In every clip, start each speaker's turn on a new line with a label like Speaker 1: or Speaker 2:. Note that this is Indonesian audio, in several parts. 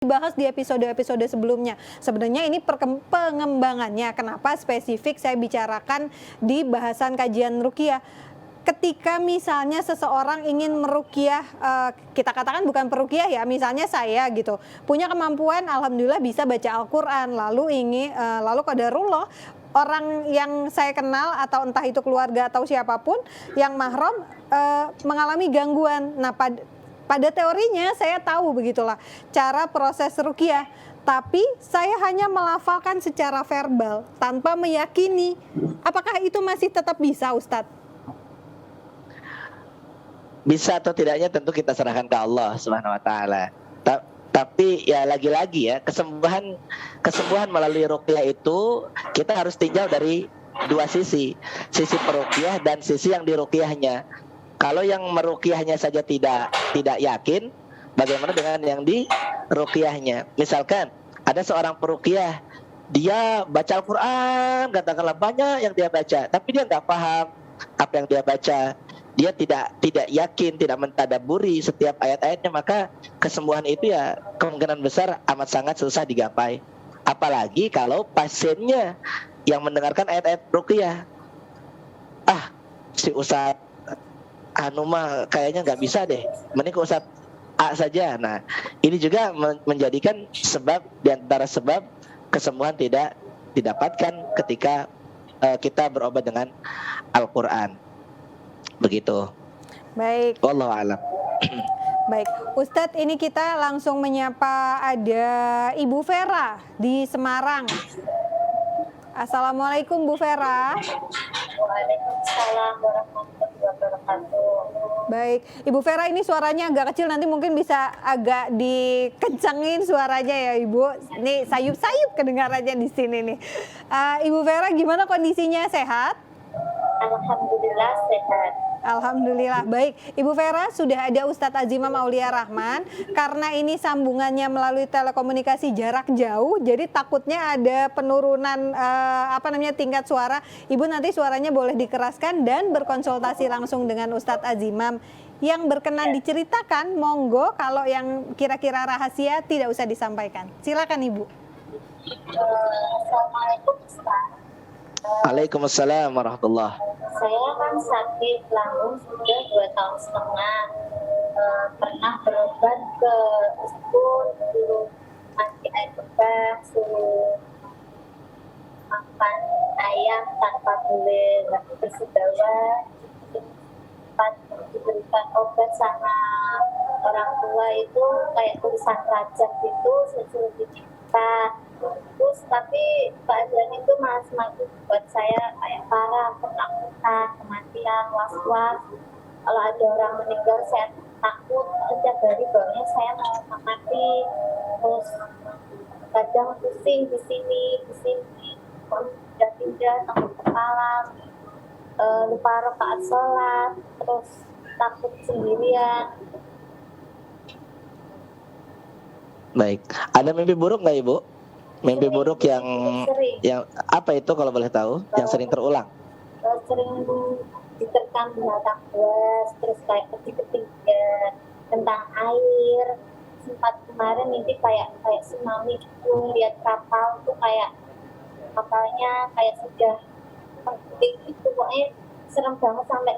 Speaker 1: dibahas di episode-episode sebelumnya. Sebenarnya ini pengembangannya, kenapa spesifik saya bicarakan di bahasan kajian ruqyah. Ketika misalnya seseorang ingin meruqyah, kita katakan bukan peruqyah ya, misalnya saya gitu, punya kemampuan alhamdulillah bisa baca Al-Qur'an, lalu qadarullah orang yang saya kenal atau entah itu keluarga atau siapapun yang mahram mengalami gangguan. Nah, pada teorinya saya tahu begitulah cara proses ruqyah, tapi saya hanya melafalkan secara verbal tanpa meyakini. Apakah itu masih tetap bisa, Ustadz?
Speaker 2: Bisa atau tidaknya tentu kita serahkan ke Allah Subhanahu wa taala. Tapi ya lagi-lagi ya, kesembuhan melalui ruqyah itu kita harus tinjau dari dua sisi peruqyah dan sisi yang diruqyahnya. Kalau yang meruqyahnya saja tidak yakin, bagaimana dengan yang diruqyahnya? Misalkan ada seorang peruqyah, dia baca Al-Qur'an, katakanlah banyak yang dia baca, tapi dia nggak paham apa yang dia baca. Dia tidak yakin, tidak mentadaburi setiap ayat-ayatnya, maka kesembuhan itu ya kemungkinan besar amat sangat susah digapai. Apalagi kalau pasiennya yang mendengarkan ayat-ayat ruqyah, si Ustadz mah kayaknya nggak bisa deh, mending ke Ustadz A saja. Nah, ini juga menjadikan sebab di antara sebab kesembuhan tidak didapatkan ketika kita berobat dengan Al-Qur'an. Begitu.
Speaker 1: Baik.
Speaker 2: Wallahu a'lam.
Speaker 1: Baik, Ustadz, ini kita langsung menyapa ada Ibu Vera di Semarang. Assalamualaikum Bu Vera.
Speaker 3: Waalaikumsalam warahmatullahi wabarakatuh.
Speaker 1: Baik, Ibu Vera, ini suaranya agak kecil, nanti mungkin bisa agak dikencengin suaranya ya Ibu. Ini sayup-sayup kedengarannya di sini nih. Ibu Vera, gimana kondisinya, sehat?
Speaker 3: Alhamdulillah sehat.
Speaker 1: Alhamdulillah, baik. Ibu Vera, sudah ada Ustadz Azimam Aulia Rahman. Karena ini sambungannya melalui telekomunikasi jarak jauh, jadi takutnya ada penurunan tingkat suara. Ibu nanti suaranya boleh dikeraskan dan berkonsultasi langsung dengan Ustadz Azimam. Yang berkenan diceritakan, monggo. Kalau yang kira-kira rahasia tidak usah disampaikan. Silakan Ibu.
Speaker 3: Assalamualaikum Ustaz.
Speaker 2: Waalaikumsalam warahmatullah.
Speaker 3: Saya kan sakit lambung sudah 2 tahun setengah. Pernah berobat ke Iskun, suruh mandi air bekas, suruh makan ayam tanpa boleh bersedawa, sempat diberikan obat sama orang tua itu kayak tulisan rajab itu, suruh dicipta. Terus tapi keadaan itu malah semakin buat saya kayak parah, ketakutan, kematian, was-was. Kalau ada orang meninggal saya takut, setiap hari baunya saya mau mati. Terus kadang pusing di sini, pindah-pindah, takut kepala, lupa rakaat sholat, terus takut sendirian.
Speaker 2: Baik, ada mimpi buruk nggak Ibu? Mimpi buruk yang apa itu kalau boleh tahu? Yang sering terulang?
Speaker 3: Sering diterkam binatang buas, terus kayak ketinggian tentang air. Sempat kemarin mimpi kayak tsunami itu, lihat kapal tuh kayak kapalnya kayak sudah penting itu, pokoknya serem banget. Sampai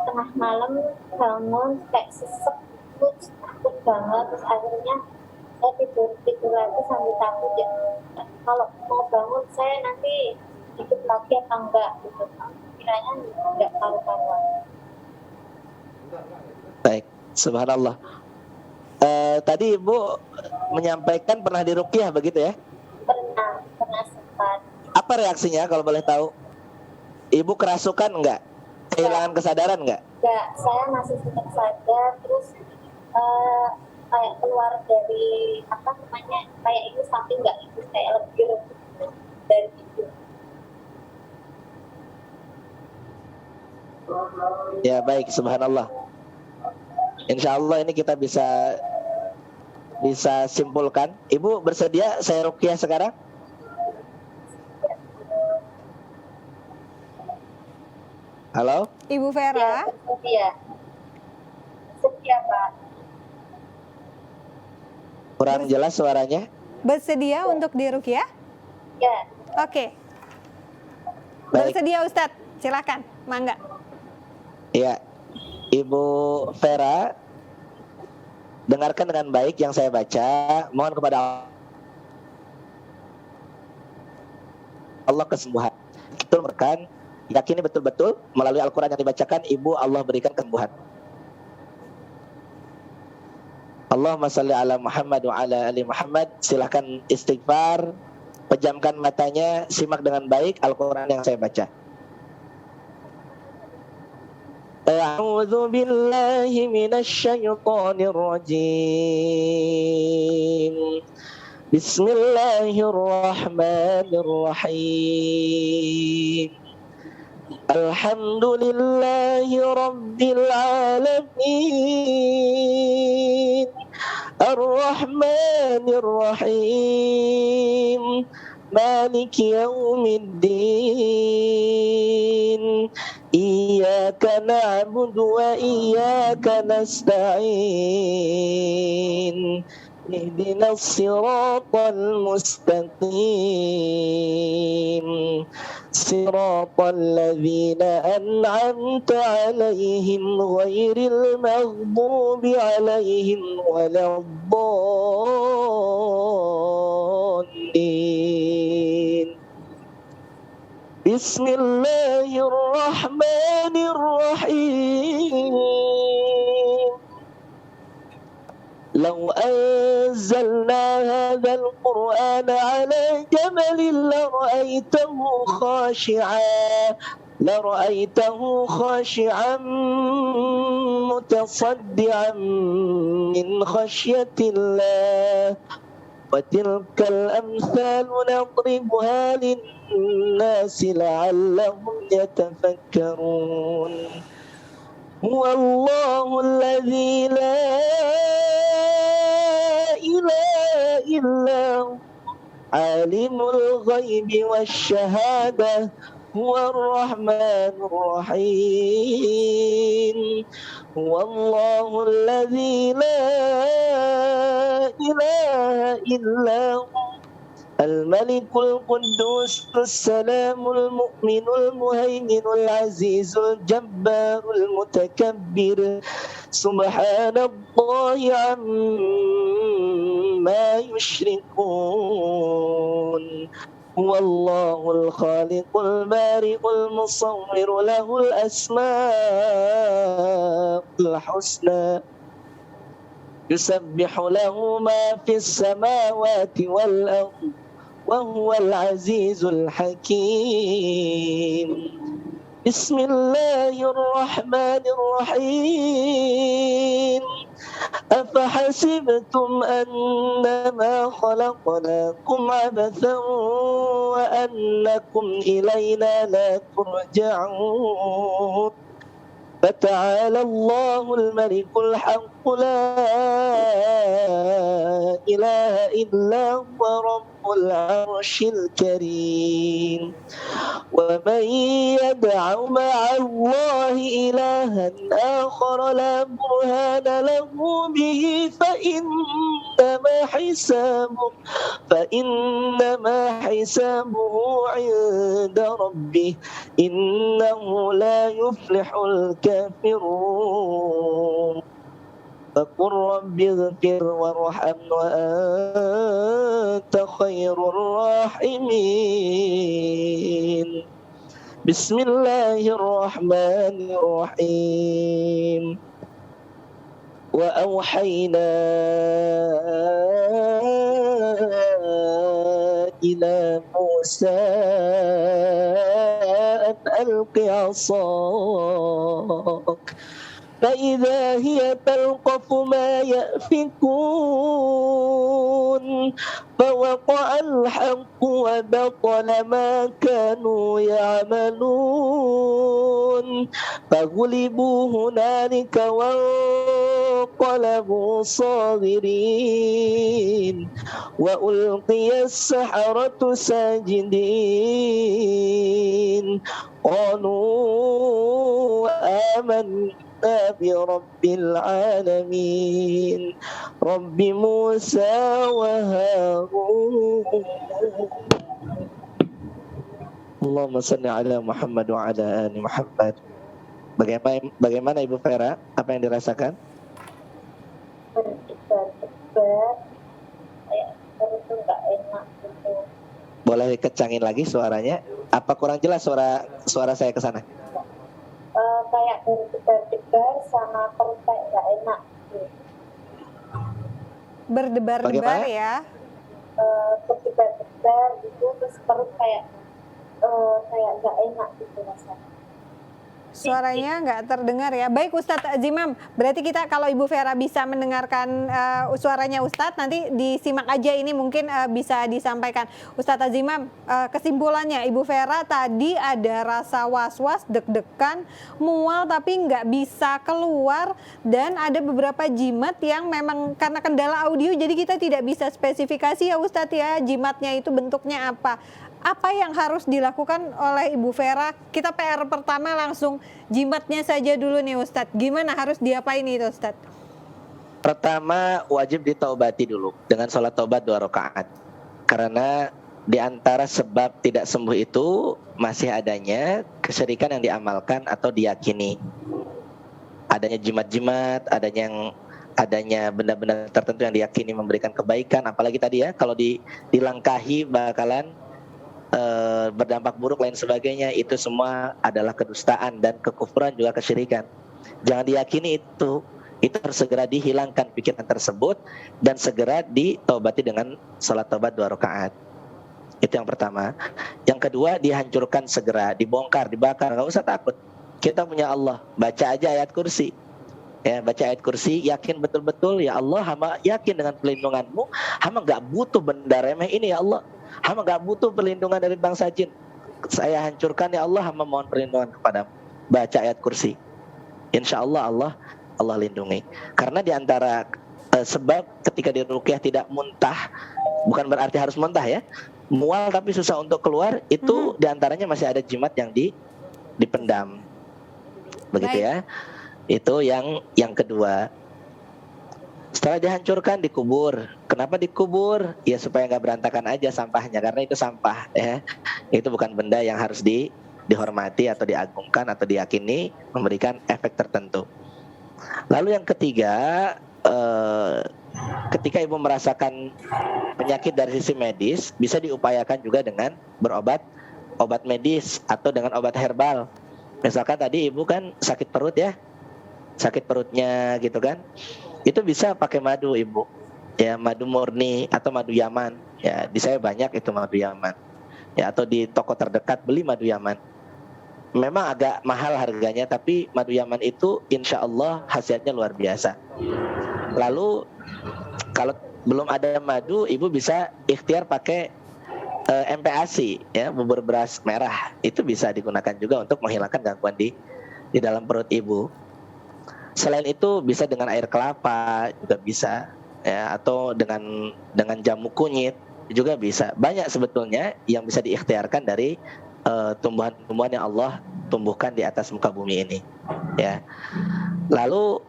Speaker 3: tengah malam bangun kayak sesek itu, takut banget. Terus akhirnya saya tidur lagi sambil takut ya, kalau mau bangun saya nanti ikut lagi apa enggak gitu. Kiranya enggak karu-karuan.
Speaker 2: Baik, subhanallah. Tadi Ibu menyampaikan pernah diruqyah begitu ya?
Speaker 3: Pernah sempat.
Speaker 2: Apa reaksinya kalau boleh tahu? Ibu kerasukan enggak? Kehilangan kesadaran enggak?
Speaker 3: Enggak, saya masih tetap sadar. Terus kayak keluar dari kayak itu samping nggak itu kayak lebih dari itu.
Speaker 2: Ya baik, subhanallah. Insya Allah ini kita bisa simpulkan. Ibu bersedia saya ruqyah sekarang? Halo?
Speaker 1: Ibu Vera?
Speaker 3: Iya. Setia Pak.
Speaker 2: Kurang jelas suaranya?
Speaker 1: Bersedia untuk diruqyah?
Speaker 3: Ya.
Speaker 1: Oke.
Speaker 2: Baik.
Speaker 1: Bersedia Ustadz, silakan, mangga.
Speaker 2: Ya, Ibu Vera, dengarkan dengan baik yang saya baca. Mohon kepada Allah kesembuhan. Betul merekan, yakini betul-betul melalui Al-Quran yang dibacakan, Ibu Allah berikan kesembuhan. Allahumma salli ala Muhammad wa ala ali Muhammad. Silahkan istighfar, pejamkan matanya, simak dengan baik Al-Quran yang saya baca. A'udzu billahi minasy syaithanir rajim. Bismillahirrahmanirrahim. Alhamdulillahi rabbil alamin. Ar-Rahmanir Rahim. Maliki yaumiddin. Iyyaka na'budu wa iyyaka nasta'in. Ihdinas siratal mustaqim. Siratal ladzina an'amta 'alaihim ghairil maghdubi 'alaihim waladdallin. Bismillahirrahmanirrahim. Lau anzalna hadzal Qur'ana 'ala jabalin lara'aitahu khashi'an mutasaddian min khasyatillah. Wa tilkal amthalu nadribuha lin-nasi la'allahum yatafakkarun. Huwallahu alladzi la ilaha illa hu alimul ghaibi wasyahada huwar rahmanur rahim. Huwallahu alladzi la ilaha illa hu الملك القدوس السلام المؤمن المهيمن العزيز الجبار المتكبر سبحان الله عما يشركون. هو الله الخالق البارئ المصور له الأسماء الحسنى يسبح له ما في السماوات والأرض وهو العزيز الحكيم. بسم الله الرحمن الرحيم. أفحسبتم أنما خلقناكم عبثا وأنكم إلينا لا ترجعون. فتعالى الله الملك الحق لا إله إلا هو رب العرش الكريم. ومن يدع مع الله إلها آخر لا برهان له به فإنما حسابه عند ربه إنه لا يفلح الكافرون. فقل رب اغفر وارحم وأنت خير الراحمين. بسم الله الرحمن الرحيم. وأوحينا إلى موسى أن ألق عصاك فإذا هي تلقف ما يأفكون. فوقع الحق وبطل ما كانوا يعملون. فغلبوا هنالك وانقلبوا صاغرين. وألقي السحرة ساجدين قالوا برب العالمين رب موسى وهارون Allahumma salli ala Muhammad wa ala ali Muhammad. Bagaimana Ibu Vera? Apa yang dirasakan?
Speaker 3: berdebar kayak itu nggak enak gitu.
Speaker 2: Boleh dikecangin lagi suaranya? Apa kurang jelas suara saya ke sana?
Speaker 3: Kayak berdebar sama perut kayak nggak enak gitu.
Speaker 1: Berdebar-debar
Speaker 2: Bagaimana?
Speaker 1: ya.
Speaker 3: Berdebar gitu, terus perut kayak nggak enak gitu rasanya.
Speaker 1: Suaranya nggak terdengar ya. Baik Ustadz Zimam, berarti kita kalau Ibu Vera bisa mendengarkan suaranya Ustadz, nanti disimak aja ini mungkin bisa disampaikan. Ustadz Zimam, kesimpulannya Ibu Vera tadi ada rasa was-was, deg-degan, mual tapi nggak bisa keluar, dan ada beberapa jimat yang memang karena kendala audio jadi kita tidak bisa spesifikasi ya Ustadz ya, jimatnya itu bentuknya apa. Apa yang harus dilakukan oleh Ibu Vera? Kita PR pertama langsung jimatnya saja dulu nih Ustadz. Gimana harus diapain itu Ustadz?
Speaker 2: Pertama wajib ditaubati dulu dengan sholat taubat 2 rakaat. Karena di antara sebab tidak sembuh itu masih adanya kesyirikan yang diamalkan atau diyakini. Adanya jimat-jimat, adanya benda-benda tertentu yang diyakini memberikan kebaikan, apalagi tadi ya kalau dilangkahi bakalan berdampak buruk lain sebagainya, itu semua adalah kedustaan dan kekufuran juga kesyirikan. Jangan diyakini itu harus segera dihilangkan pikiran tersebut dan segera ditaubati dengan salat taubat 2 rakaat. Itu yang pertama. Yang kedua, dihancurkan segera, dibongkar, dibakar, nggak usah takut. Kita punya Allah, baca aja ayat kursi. Ya, baca ayat kursi, yakin betul-betul ya Allah, hamba yakin dengan pelindunganmu, hamba nggak butuh benda remeh ini ya Allah. Hamba gak butuh perlindungan dari bangsa jin. Saya hancurkan ya Allah, hamba mohon perlindungan kepadamu. Baca ayat kursi. Insya Allah Allah lindungi. Karena diantara sebab ketika diruqyah tidak muntah, bukan berarti harus muntah ya. Mual tapi susah untuk keluar, itu diantaranya masih ada jimat yang dipendam. Begitu ya. Itu yang kedua. Setelah dihancurkan, dikubur. Kenapa dikubur? Ya supaya nggak berantakan aja sampahnya, karena itu sampah ya. Itu bukan benda yang harus dihormati atau diagungkan atau diyakini memberikan efek tertentu. Lalu yang ketiga, ketika ibu merasakan penyakit dari sisi medis, bisa diupayakan juga dengan obat medis atau dengan obat herbal. Misalkan tadi ibu kan sakit perut ya, sakit perutnya gitu kan. Itu bisa pakai madu ibu, ya madu murni atau madu Yaman. Ya di saya banyak itu madu Yaman. Ya atau di toko terdekat beli madu Yaman. Memang agak mahal harganya, tapi madu Yaman itu insya Allah khasiatnya luar biasa. Lalu kalau belum ada madu, ibu bisa ikhtiar pakai MPASI, ya bubur beras merah. Itu bisa digunakan juga untuk menghilangkan gangguan di dalam perut ibu. Selain itu bisa dengan air kelapa juga bisa, ya atau dengan jamu kunyit juga bisa. Banyak sebetulnya yang bisa diikhtiarkan dari tumbuhan-tumbuhan yang Allah tumbuhkan di atas muka bumi ini, ya. Lalu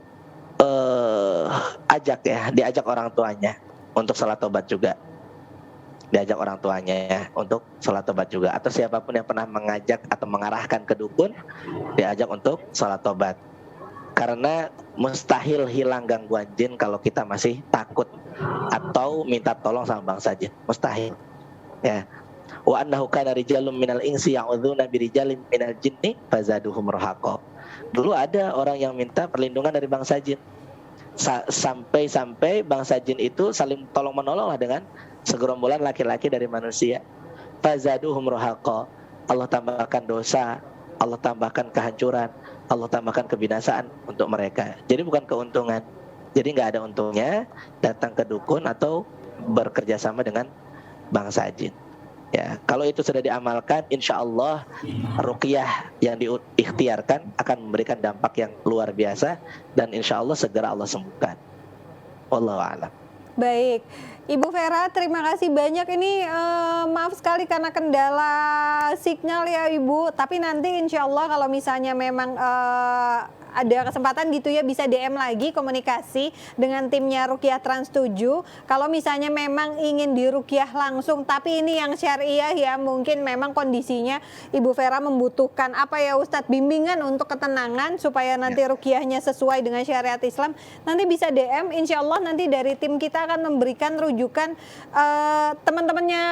Speaker 2: diajak orang tuanya untuk salat tobat juga. Diajak orang tuanya ya untuk salat tobat juga, atau siapapun yang pernah mengajak atau mengarahkan ke dukun diajak untuk salat tobat. Karena mustahil hilang gangguan jin kalau kita masih takut atau minta tolong sama bangsa jin. Mustahil. Ya. Wa annahu kana rijalun minal insi ya'udzuna birijalin minal jinni fazaduhum rahaqa. Dulu ada orang yang minta perlindungan dari bangsa jin. Sampai bangsa jin itu saling tolong menolong lah dengan segerombolan laki-laki dari manusia. Fazaduhum rahaqa. Allah tambahkan dosa, Allah tambahkan kehancuran, Allah tambahkan kebinasaan untuk mereka. Jadi bukan keuntungan. Jadi nggak ada untungnya datang ke dukun atau bekerja sama dengan bangsa jin. Ya, kalau itu sudah diamalkan, insya Allah ruqyah yang diikhtiarkan akan memberikan dampak yang luar biasa dan insya Allah segera Allah sembuhkan. Wallahu a'lam.
Speaker 1: Baik, Ibu Vera, terima kasih banyak. Ini maaf sekali karena kendala sinyal ya Ibu. Tapi nanti insya Allah kalau misalnya memang ada kesempatan gitu ya bisa DM lagi komunikasi dengan timnya Ruqyah Trans 7. Kalau misalnya memang ingin diruqyah langsung, tapi ini yang syariah ya, mungkin memang kondisinya Ibu Vera membutuhkan apa ya Ustadz, bimbingan untuk ketenangan supaya nanti ruqyahnya sesuai dengan syariat Islam. Nanti bisa DM, insya Allah nanti dari tim kita akan memberikan rujukan teman-temannya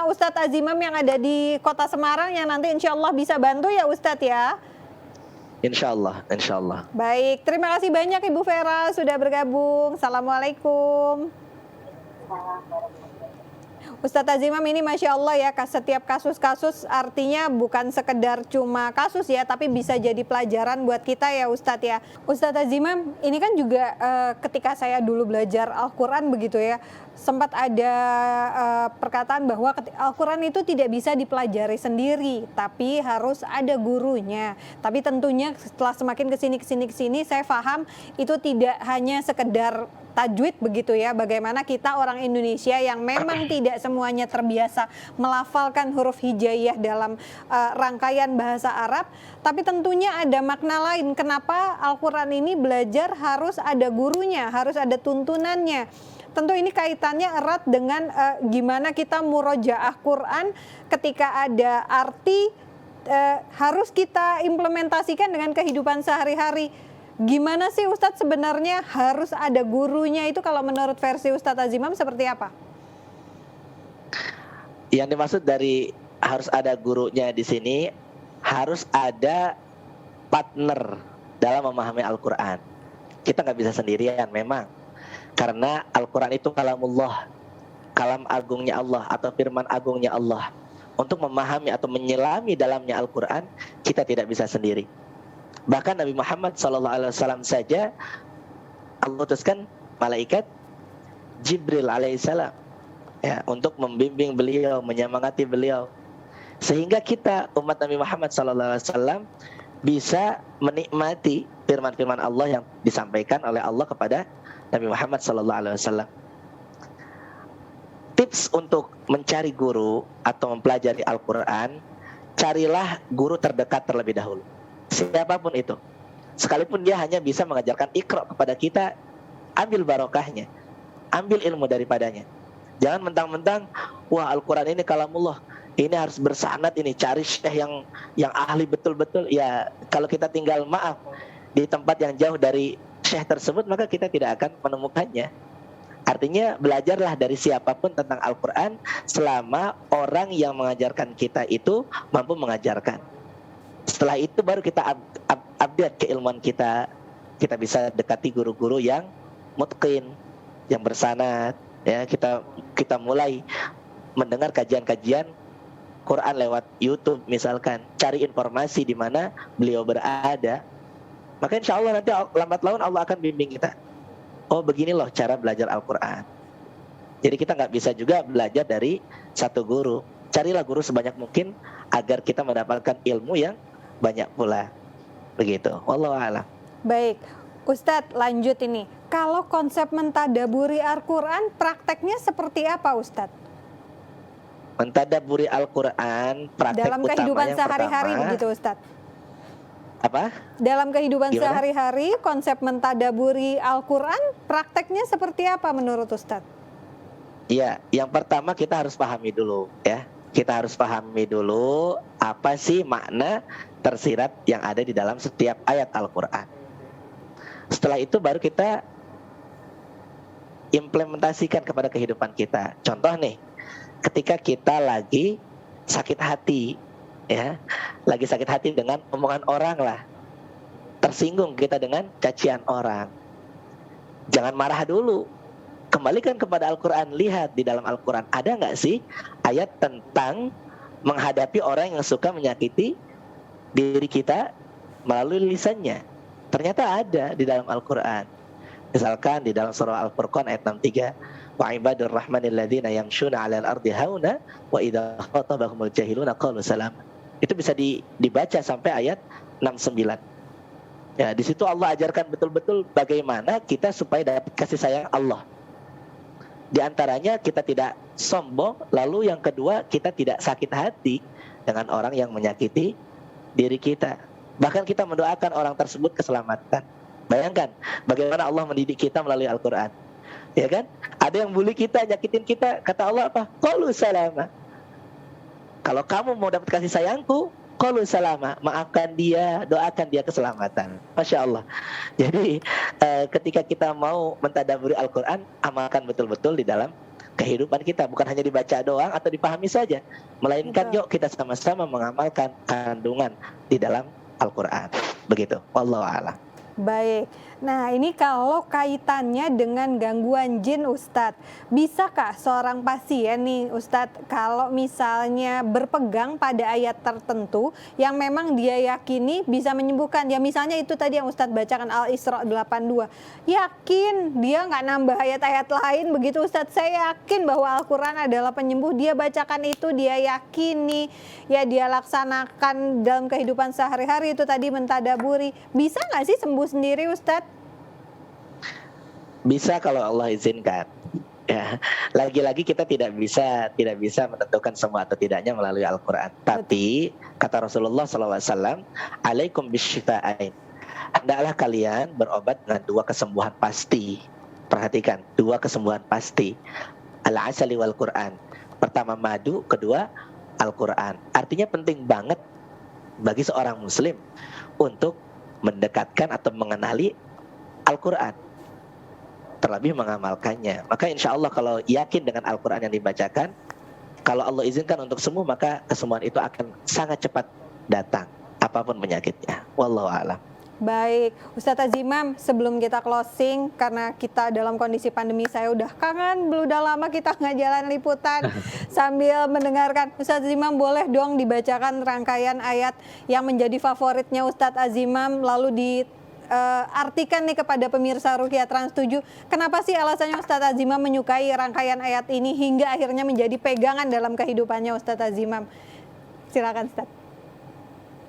Speaker 1: Ustadz Azimam yang ada di Kota Semarang yang nanti insya Allah bisa bantu ya Ustadz ya.
Speaker 2: Insya Allah, insya Allah.
Speaker 1: Baik, terima kasih banyak Ibu Vera sudah bergabung. Assalamualaikum. Ustadz Azimam ini Masya Allah ya, setiap kasus-kasus artinya bukan sekedar cuma kasus ya, tapi bisa jadi pelajaran buat kita ya Ustadz ya. Ustadz Azimam, ini kan juga ketika saya dulu belajar Al-Quran begitu ya, sempat ada perkataan bahwa Al-Quran itu tidak bisa dipelajari sendiri, tapi harus ada gurunya. Tapi tentunya setelah semakin kesini saya paham itu tidak hanya sekedar tajwid begitu ya, bagaimana kita orang Indonesia yang memang tidak semuanya terbiasa melafalkan huruf hijaiyah dalam rangkaian bahasa Arab, tapi tentunya ada makna lain kenapa Al-Quran ini belajar harus ada gurunya, harus ada tuntunannya. Tentu ini kaitannya erat dengan gimana kita murojaah Quran ketika ada arti harus kita implementasikan dengan kehidupan sehari-hari. Gimana sih Ustadz sebenarnya harus ada gurunya itu kalau menurut versi Ustadz Azimam seperti apa?
Speaker 2: Yang dimaksud dari harus ada gurunya di sini, harus ada partner dalam memahami Al-Quran. Kita nggak bisa sendirian memang. Karena Al-Quran itu kalamullah, kalam agungnya Allah atau firman agungnya Allah. Untuk memahami atau menyelami dalamnya Al-Quran, kita tidak bisa sendiri. Bahkan Nabi Muhammad SAW saja Allah utuskan malaikat Jibril alaihissalam ya, untuk membimbing beliau, menyemangati beliau, sehingga kita umat Nabi Muhammad SAW bisa menikmati firman-firman Allah yang disampaikan oleh Allah kepada Nabi Muhammad SAW. Tips untuk mencari guru atau mempelajari Al-Quran, carilah guru terdekat terlebih dahulu. Siapapun itu, sekalipun dia hanya bisa mengajarkan Iqra kepada kita, ambil barokahnya, ambil ilmu daripadanya. Jangan mentang-mentang wah Al-Quran ini kalamullah, ini harus bersanad, ini cari syekh yang ahli betul-betul. Ya kalau kita tinggal maaf di tempat yang jauh dari syekh tersebut, maka kita tidak akan menemukannya. Artinya belajarlah dari siapapun tentang Al-Quran selama orang yang mengajarkan kita itu mampu mengajarkan. Setelah itu baru kita update keilmuan kita. Kita bisa dekati guru-guru yang mutqin, yang bersanad. Ya, kita mulai mendengar kajian-kajian Quran lewat YouTube misalkan. Cari informasi di mana beliau berada. Maka insya Allah nanti lambat laun Allah akan bimbing kita. Oh begini loh cara belajar Al-Quran. Jadi kita nggak bisa juga belajar dari satu guru. Carilah guru sebanyak mungkin agar kita mendapatkan ilmu yang banyak pula. Begitu. Wallahu a'lam.
Speaker 1: Baik, Ustadz lanjut ini. Kalau konsep mentadaburi Al-Quran prakteknya seperti apa Ustadz?
Speaker 2: Mentadaburi Al-Quran praktek
Speaker 1: dalam kehidupan sehari-hari begitu Ustadz?
Speaker 2: Apa?
Speaker 1: Dalam kehidupan
Speaker 2: Gimana?
Speaker 1: sehari-hari konsep mentadaburi Al-Quran prakteknya seperti apa menurut Ustadz?
Speaker 2: Iya, yang pertama kita harus pahami dulu ya. Kita harus pahami dulu apa sih makna tersirat yang ada di dalam setiap ayat Al-Quran. Setelah itu baru kita implementasikan kepada kehidupan kita. Contoh nih, ketika kita lagi sakit hati, ya, lagi sakit hati dengan omongan orang lah, tersinggung kita dengan cacian orang, jangan marah dulu. Kembalikan kepada Al-Quran, lihat di dalam Al-Quran ada nggak sih ayat tentang menghadapi orang yang suka menyakiti diri kita melalui lisannya. Ternyata ada di dalam Al-Quran. Misalkan di dalam surah Al-Furqan ayat 63, wa ibadur rahmanil ladzina yamshuna 'alal ardi hauna wa idza khatabahumul jahiluna qalu salam. Itu bisa dibaca sampai ayat 69. Ya, di situ Allah ajarkan betul-betul bagaimana kita supaya dapat kasih sayang Allah. Di antaranya kita tidak sombong, lalu yang kedua kita tidak sakit hati dengan orang yang menyakiti diri kita. Bahkan kita mendoakan orang tersebut keselamatan. Bayangkan bagaimana Allah mendidik kita melalui Al-Quran. Ya kan? Ada yang bully kita, nyakitin kita, kata Allah apa? Qalu salama. Kalau kamu mau dapat kasih sayangku, qalu salama, maafkan dia, doakan dia keselamatan. Masya Allah. Jadi ketika kita mau mentadaburi Al-Quran, amalkan betul-betul di dalam kehidupan kita. Bukan hanya dibaca doang atau dipahami saja, melainkan yuk kita sama-sama mengamalkan kandungan di dalam Al-Quran. Begitu. Wallahu a'lam.
Speaker 1: Baik, nah ini kalau kaitannya dengan gangguan jin Ustadz, bisakah seorang pasien nih Ustadz kalau misalnya berpegang pada ayat tertentu yang memang dia yakini bisa menyembuhkan, ya misalnya itu tadi yang Ustadz bacakan Al-Isra 82, yakin dia nggak nambah ayat-ayat lain begitu Ustadz, saya yakin bahwa Al-Quran adalah penyembuh, dia bacakan itu, dia yakini, ya dia laksanakan dalam kehidupan sehari-hari itu tadi mentadaburi, bisa nggak sih sembuh sendiri Ustadz?
Speaker 2: Bisa kalau Allah izinkan. Ya, lagi-lagi kita tidak bisa menentukan semua atau tidaknya melalui Al-Quran. Tapi kata Rasulullah SAW, alaikum bisyifa'ain. Hendaklah kalian berobat dengan 2 kesembuhan pasti. Perhatikan, 2 kesembuhan pasti. Al-asali wal Quran. Pertama madu, kedua Al-Quran. Artinya penting banget bagi seorang muslim untuk mendekatkan atau mengenali Al-Quran, terlebih mengamalkannya. Maka insya Allah kalau yakin dengan Al-Quran yang dibacakan, kalau Allah izinkan untuk sembuh, maka kesembuhan itu akan sangat cepat datang, apapun penyakitnya. Wallahu a'lam.
Speaker 1: Baik, Ustadz Azimam, sebelum kita closing, karena kita dalam kondisi pandemi, saya udah kangen, udah lama kita nggak jalan liputan sambil mendengarkan. Ustadz Azimam, boleh dong dibacakan rangkaian ayat yang menjadi favoritnya Ustadz Azimam, lalu diartikan nih kepada pemirsa Ruqyah Trans 7, kenapa sih alasannya Ustadz Azimam menyukai rangkaian ayat ini hingga akhirnya menjadi pegangan dalam kehidupannya Ustadz Azimam? Silakan Ustadz.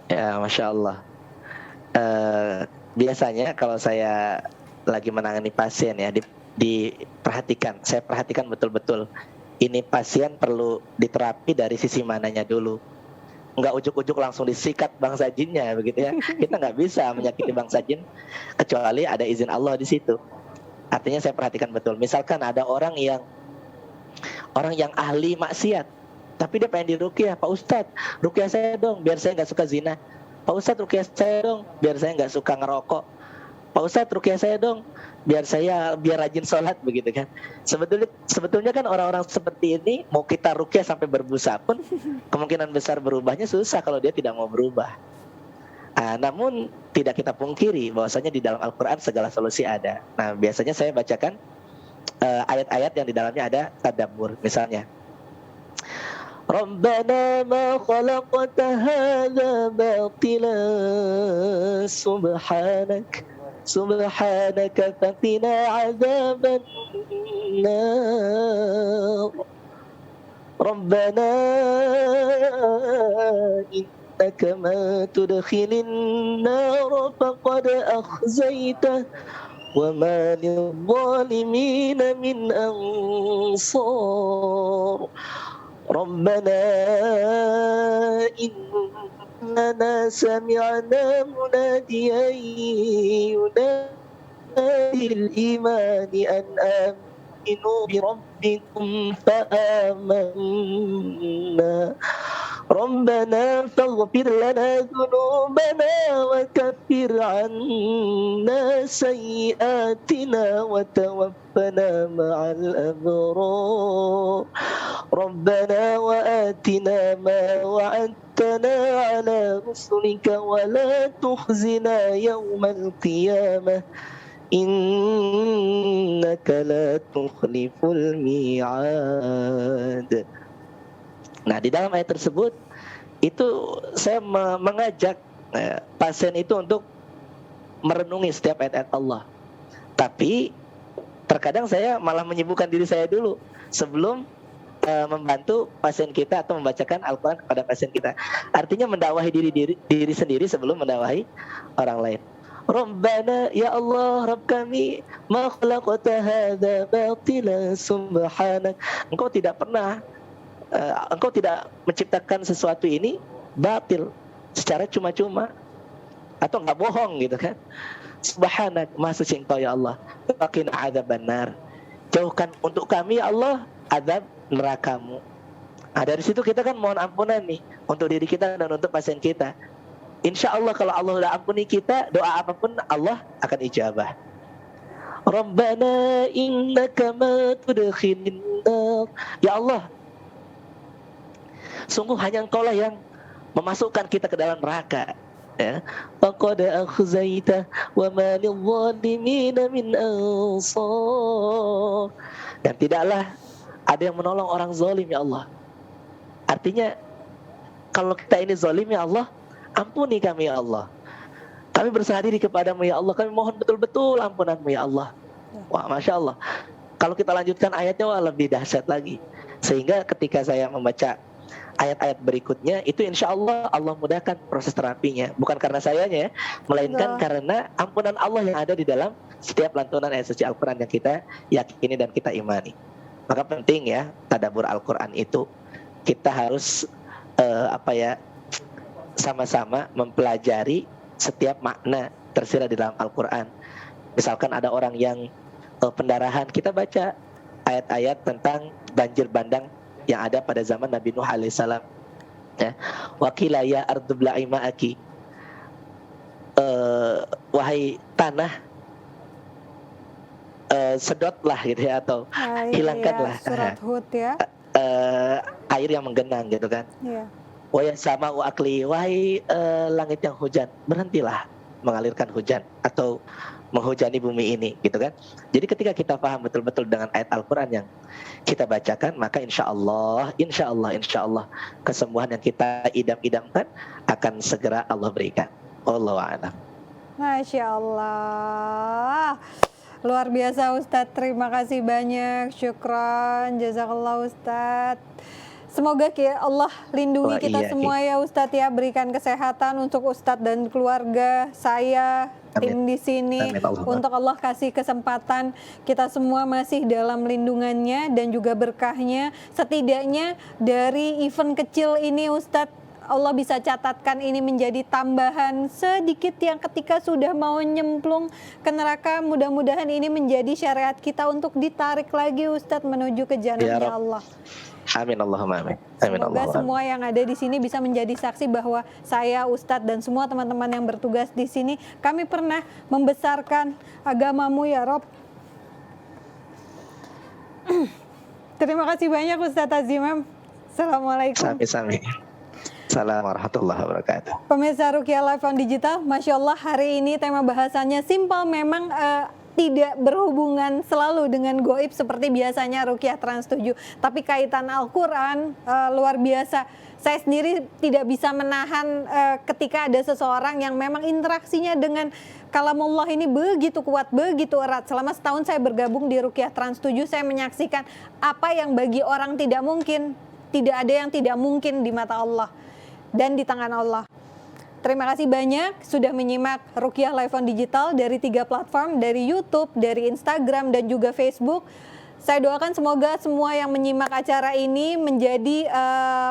Speaker 2: Ya, Masya Allah. Biasanya kalau saya lagi menangani pasien ya, diperhatikan, saya perhatikan betul-betul ini pasien perlu diterapi dari sisi mananya dulu. Nggak ujuk-ujuk langsung disikat bangsa jinnya begitu ya. Kita nggak bisa menyakiti bangsa jin kecuali ada izin Allah di situ. Artinya saya perhatikan betul. Misalkan ada orang yang ahli maksiat, tapi dia pengen diruqyah, Pak Ustadz, ruqyah saya dong biar saya nggak suka zina. Pak Ustadz, ruqyah saya dong biar saya nggak suka ngerokok. Pak Ustadz, ruqyah saya dong biar rajin sholat begitu kan. Sebetulnya kan orang-orang seperti ini mau kita ruqyah sampai berbusa pun kemungkinan besar berubahnya susah kalau dia tidak mau berubah. Namun tidak kita pungkiri bahwasanya di dalam Al-Quran segala solusi ada. Nah, biasanya saya bacakan ayat-ayat yang di dalamnya ada tadabbur. Misalnya, Rabbana ma khalaqta hadza batila subhanaka faqina adzaban nar. Rabbana innaka ma tudkhilin nar faqad akhzaytah wa ma lidh-dhalimin min ansar. ربنا إننا سمعنا مناديا ينادي للإيمان أن آمنوا بربكم فآمنا ربنا فاغفر لنا ذنوبنا وكفر عنا سيئاتنا وتوفنا مع الأبرار ربنا وآتنا ما وعدتنا على رسلك ولا تخزنا يوم القيامة إنك لا تخلف الميعاد. Nah, di dalam ayat tersebut itu saya mengajak pasien itu untuk merenungi setiap ayat-ayat Allah. Tapi terkadang saya malah menyibukkan diri saya dulu sebelum membantu pasien kita atau membacakan Al-Quran kepada pasien kita. Artinya mendakwahi diri sendiri sebelum mendakwahi orang lain. Rabbana, ya Allah, Rabb kami, ma khalaqta hadza batila subhanak. Engkau tidak menciptakan sesuatu ini batil, secara cuma-cuma. atau nggak bohong gitu kan. Subhanak, maha suci Engkau ya Allah. Waqina adzabannar. Jauhkan untuk kami ya Allah azab neraka-Mu. Nah, dari situ kita kan mohon ampunan nih untuk diri kita dan untuk pasien kita. Insya Allah kalau Allah udah ampuni kita, doa apapun Allah akan ijabah. Rabbana innaka ma tudkhilin nar. Ya Allah, sungguh hanya Engkau lah yang memasukkan kita ke dalam neraka. Ya. Faqad akhzaita wa ma lidh-dhalimina min ansar. Dan tidaklah ada yang menolong orang zalim ya Allah. Artinya kalau kita ini zalim ya Allah, ampuni kami ya Allah. Kami berserah diri kepadamu ya Allah. Kami mohon betul-betul ampunanmu ya Allah. Wah, Masya Allah. Kalau kita lanjutkan ayatnya, wah lebih dahsyat lagi. Sehingga ketika saya membaca ayat-ayat berikutnya, itu insya Allah Allah mudahkan proses terapinya. Bukan karena sayanya ya, melainkan karena ampunan Allah yang ada di dalam setiap lantunan ayat suci Al-Quran yang kita yakini dan kita imani. Maka penting ya, tadabbur Al-Quran itu kita harus sama-sama mempelajari setiap makna tersirat di dalam Al-Quran. Misalkan ada orang yang pendarahan, kita baca ayat-ayat tentang banjir bandang yang ada pada zaman Nabi Nuh alaihissalam. Ya. Wakila ya ardu bla'i ma'aki. Wahai tanah, sedotlah gitu ya, atau hilangkanlah
Speaker 1: surat Hud ya.
Speaker 2: Air yang menggenang gitu kan.
Speaker 1: Iya.
Speaker 2: Wa ya sama wa akli, wahai langit yang hujan, berhentilah mengalirkan hujan atau menghujani bumi ini gitu kan. Jadi ketika kita paham betul-betul dengan ayat Al-Quran yang kita bacakan, maka insya Allah kesembuhan yang kita idam-idamkan akan segera Allah berikan. Wallahu a'lam.
Speaker 1: Masya Allah, luar biasa Ustadz, terima kasih banyak, syukran, jazakallah Ustadz. Semoga Allah lindungi kita semua ya Ustadz ya, berikan kesehatan untuk Ustadz dan keluarga saya, tim di sini. Untuk Allah kasih kesempatan kita semua masih dalam lindungannya dan juga berkahnya. Setidaknya dari event kecil ini Ustadz, Allah bisa catatkan ini menjadi tambahan sedikit yang ketika sudah mau nyemplung ke neraka, mudah-mudahan ini menjadi syariat kita untuk ditarik lagi Ustadz menuju ke jannahnya Allah.
Speaker 2: Amin Allahumma amin.
Speaker 1: Semoga semua yang ada di sini bisa menjadi saksi bahwa saya, Ustadz dan semua teman-teman yang bertugas di sini, kami pernah membesarkan agamamu ya Rob. Terima kasih banyak Ustadz Azimam. Assalamualaikum.
Speaker 2: Sami-sami. Assalamualaikum warahmatullahi wabarakatuh.
Speaker 1: Pemirsa Ruqyah Live on Digital, Masya Allah hari ini tema bahasannya simpel, memang tidak berhubungan selalu dengan goib seperti biasanya Ruqyah Trans 7. Tapi kaitan Al-Quran luar biasa. Saya sendiri tidak bisa menahan ketika ada seseorang yang memang interaksinya dengan kalamullah ini begitu kuat, begitu erat. Selama setahun saya bergabung di Ruqyah Trans 7, saya menyaksikan apa yang bagi orang tidak mungkin, tidak ada yang tidak mungkin di mata Allah dan di tangan Allah. Terima kasih banyak sudah menyimak Ruqyah Live on Digital dari 3 platform, dari YouTube, dari Instagram, dan juga Facebook. Saya doakan semoga semua yang menyimak acara ini menjadi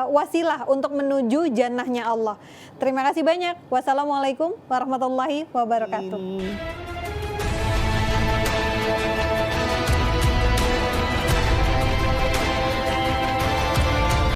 Speaker 1: wasilah untuk menuju jannahnya Allah. Terima kasih banyak. Wassalamualaikum warahmatullahi wabarakatuh.